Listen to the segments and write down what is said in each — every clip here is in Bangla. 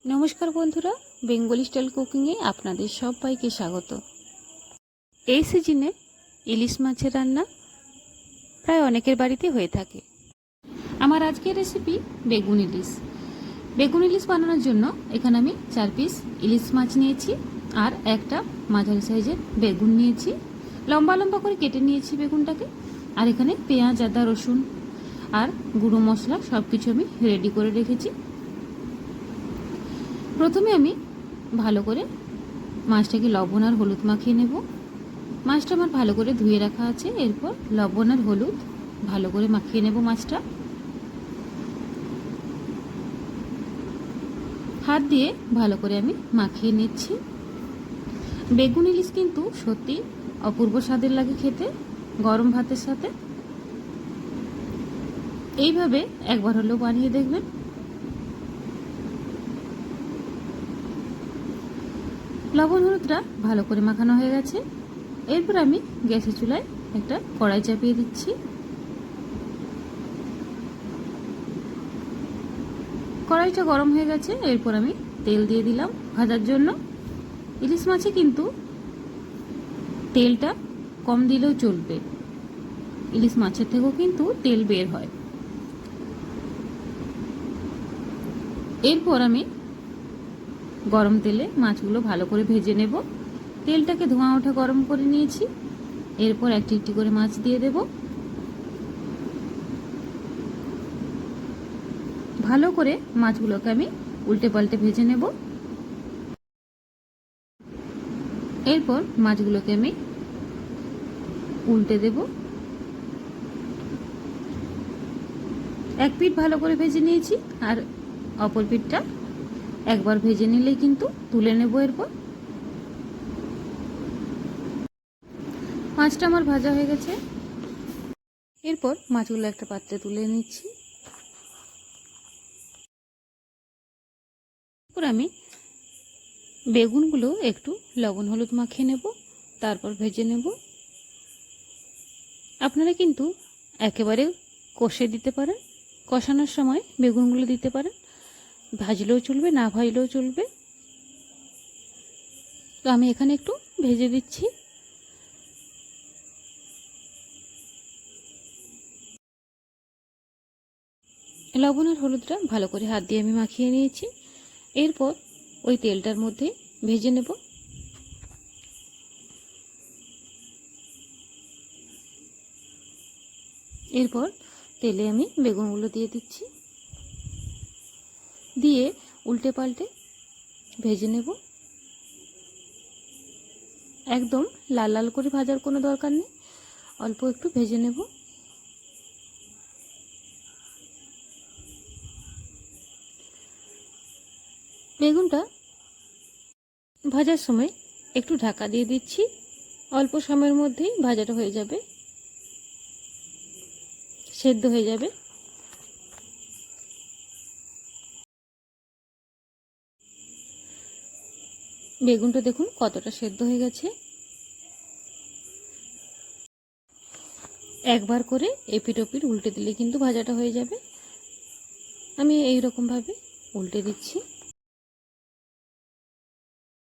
নমস্কার বন্ধুরা, বেঙ্গলি স্টাইল কুকিংয়ে আপনাদের সবাইকে স্বাগত। এই সিজনে ইলিশ মাছের রান্না প্রায় অনেকের বাড়িতে হয়ে থাকে। আমার আজকের রেসিপি বেগুন ইলিশ। বেগুন ইলিশ বানানোর জন্য এখানে আমি 4 পিস ইলিশ মাছ নিয়েছি আর একটা মাঝারি সাইজের বেগুন নিয়েছি। লম্বা লম্বা করে কেটে নিয়েছি বেগুনটাকে। আর এখানে পেঁয়াজ, আদা, রসুন আর গুঁড়ো মশলা সব কিছু আমি রেডি করে রেখেছি। প্রথমে আমি ভালো করে মাছটাকে লবণ আর হলুদ মাখিয়ে নেব। মাছটা আমার ভালো করে ধুয়ে রাখা আছে। এরপর লবণ আর হলুদ ভালো করে মাখিয়ে নেব মাছটা। হাত দিয়ে ভালো করে আমি মাখিয়ে নিচ্ছি। বেগুন ইলিশ কিন্তু সত্যি অপূর্ব স্বাদের লাগে খেতে গরম ভাতের সাথে। এইভাবে একবার হলেও বানিয়ে দেখবেন। লবণ হলুদটা ভালো করে মাখানো হয়ে গেছে। এরপর আমি গ্যাসের চুলায় একটা কড়াই চাপিয়ে দিচ্ছি। কড়াইটা গরম হয়ে গেছে। এরপর আমি তেল দিয়ে দিলাম ভাজার জন্য। ইলিশ মাছে কিন্তু তেলটা কম দিলেও চলবে, ইলিশ মাছের থেকেও কিন্তু তেল বের হয়। এরপর আমি গরম তেলে মাছগুলো ভালো করে ভেজে নেব। তেলটাকে ধোঁয়া ওঠা গরম করে নিয়েছি। এরপর একটি একটি করে মাছ দিয়ে দেব। ভালো করে মাছগুলোকে আমি উল্টে পাল্টে ভেজে নেব। এরপর মাছগুলোকে আমি উল্টে দেব। এক পিঠ ভালো করে ভেজে নিয়েছি আর অপর পিঠটা একবার ভেজে নিলেই কিন্তু তুলে নেব। এরপর মাছটা আমার ভাজা হয়ে গেছে। এরপর মাছগুলো একটা পাত্রে তুলে নিচ্ছি। এরপর আমি বেগুনগুলো একটু লবণ হলুদ মাখিয়ে নেব, তারপর ভেজে নেব। আপনারা কিন্তু একেবারে কষে দিতে পারেন, কষানোর সময় বেগুনগুলো দিতে পারেন। ভাজলেও চলবে, না ভাজলেও চলবে। তো আমি এখানে একটু ভেজে দিচ্ছি। লবণ আর হলুদটা ভালো করে হাত দিয়ে আমি মাখিয়ে নিয়েছি। এরপর ওই তেলটার মধ্যে ভেজে নেব। এরপর তেলে আমি বেগুনগুলো দিয়ে দিচ্ছি, দিয়ে উল্টে পাল্টে ভেজে নেব। একদম লাল লাল করে ভাজার কোনো দরকার নেই, অল্প একটু ভেজে নেব। বেগুনটা ভাজার সময় একটু ঢাকা দিয়ে দিচ্ছি। অল্প সময়ের মধ্যেই ভাজাটা হয়ে যাবে, সেদ্ধ হয়ে যাবে। বেগুনটা দেখুন কতটা সেদ্ধ হয়ে গেছে। একবার করে এপিট ওপিট উল্টে দিলে কিন্তু ভাজাটা হয়ে যাবে। আমি এই রকমভাবে উল্টে দিচ্ছি।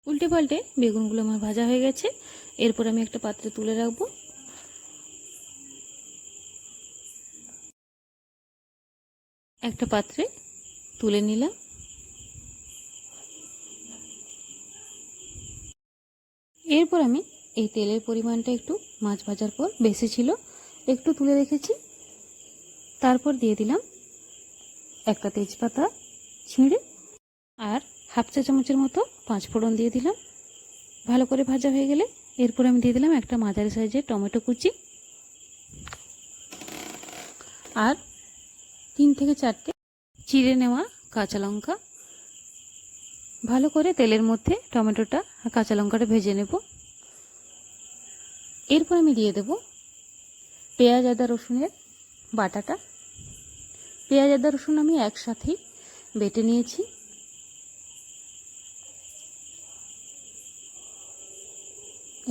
উল্টে পাল্টে বেগুনগুলো আমার ভাজা হয়ে গেছে। এরপর আমি একটা পাত্রে তুলে রাখবো। একটা পাত্রে তুলে নিলাম। এরপর আমি এই তেলের পরিমাণটা একটু মাছ ভাজার পর বেশি ছিল, একটু তুলে রেখেছি। তারপর দিয়ে দিলাম একটা তেজপাতা ছিঁড়ে আর হাফ চা চামচের মতো 5 ফোড়ন দিয়ে দিলাম। ভালো করে ভাজা হয়ে গেলে এরপর আমি দিয়ে দিলাম একটা মাঝারি সাইজের টমেটো কুচি আর 3 থেকে 4টে চিড়ে নেওয়া কাঁচা লঙ্কা। ভালো করে তেলের মধ্যে টমেটোটা আর কাঁচা লঙ্কাটা ভেজে নেব। এরপর আমি দিয়ে দেব পেঁয়াজ, আদা, রসুনের বাটাটা। পেঁয়াজ, আদা, রসুন আমি একসাথেই বেটে নিয়েছি।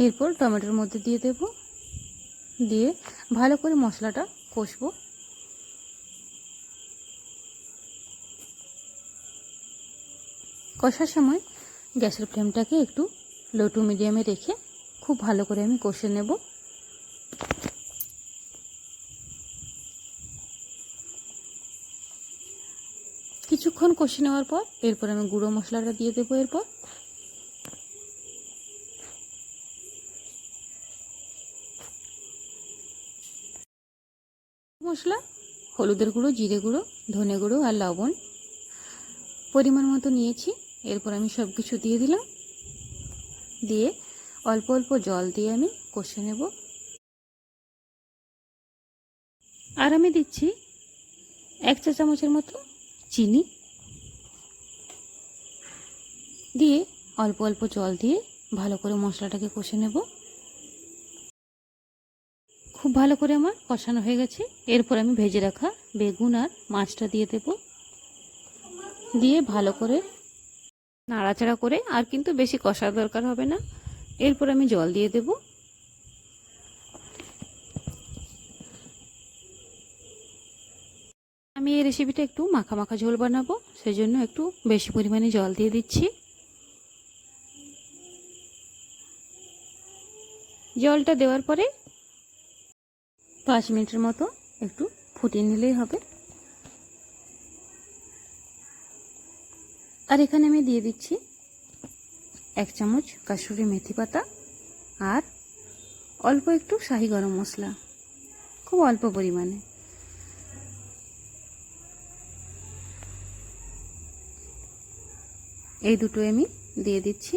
এরপর টমেটোর মধ্যে দিয়ে দেব, দিয়ে ভালো করে মশলাটা কষবো। কষার সময় গ্যাসের ফ্লেমটাকে একটু লো টু মিডিয়ামে রেখে খুব ভালো করে আমি কষে নেব। কিছুক্ষণ কষে নেওয়ার পর এরপর আমি গুঁড়ো মশলাটা দিয়ে দেবো। এরপর মশলা, হলুদের গুঁড়ো, জিরে গুঁড়ো, ধনে গুঁড়ো আর লবণ পরিমাণ মতো নিয়েছি। এরপর আমি সব কিছু দিয়ে দিলাম, দিয়ে অল্প অল্প জল দিয়ে আমি কষে নেব। আর আমি দিচ্ছি 1 চা চামচের মতো চিনি, দিয়ে অল্প অল্প জল দিয়ে ভালো করে মশলাটাকে কষে নেব। খুব ভালো করে আমার কষানো হয়ে গেছে। এরপর আমি ভেজে রাখা বেগুন আর মাছটা দিয়ে দেব, দিয়ে ভালো করে নাড়াচাড়া করে, আর কিন্তু বেশি কষার দরকার হবে না। এরপর আমি জল দিয়ে দেব। আমি এই রেসিপিটা একটু মাখা মাখা ঝোল বানাবো, সেজন্য একটু বেশি পরিমাণে জল দিয়ে দিচ্ছি। জলটা দেওয়ার পরে 5 মিনিটের মতো একটু ফুটিয়ে নিলেই হবে। আর এখানে আমি দিয়ে দিচ্ছি 1 চামচ কাসুরি মেথি পাতা আর অল্প একটু শাহি গরম মশলা, খুব অল্প পরিমাণে। এই দুটো আমি দিয়ে দিচ্ছি,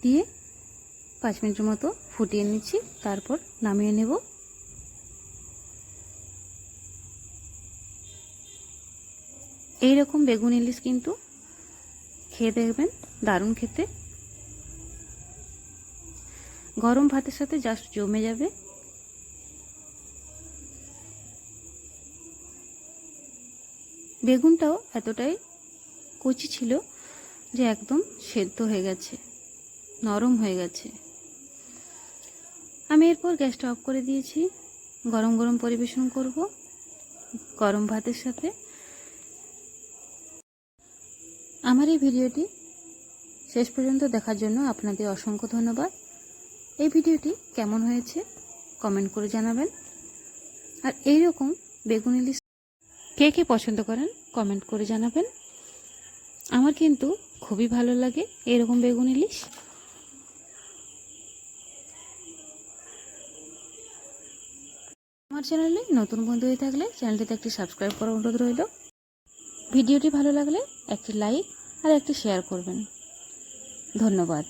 দিয়ে 5 মিনিটের মতো ফুটিয়ে নিচ্ছি, তারপর নামিয়ে নেব। এই রকম বেগুন ইলিশ কিন্তু খেয়ে দেখবেন, দারুণ খেতে। গরম ভাতের সাথে জাস্ট জমে যাবে। বেগুনটাও এতটাই কচি ছিল যে একদম সেদ্ধ হয়ে গেছে, নরম হয়ে গেছে। আমি এরপর গ্যাসটা অফ করে দিয়েছি। গরম গরম পরিবেশন করব গরম ভাতের সাথে। আমার এই ভিডিওটি শেষ পর্যন্ত দেখার জন্য আপনাদের অসংখ্য ধন্যবাদ। এই ভিডিওটি কেমন হয়েছে কমেন্ট করে জানাবেন। আর এই রকম বেগুন ইলিশ কে কে পছন্দ করেন কমেন্ট করে জানাবেন। আমার কিন্তু খুবই ভালো লাগে এরকম বেগুন ইলিশ। আমার চ্যানেলে নতুন বন্ধু হয়ে থাকলে চ্যানেলটিতে একটি সাবস্ক্রাইব করার অনুরোধ রইল। ভিডিওটি ভালো লাগলে একটি লাইক আর একটি শেয়ার করবেন। ধন্যবাদ।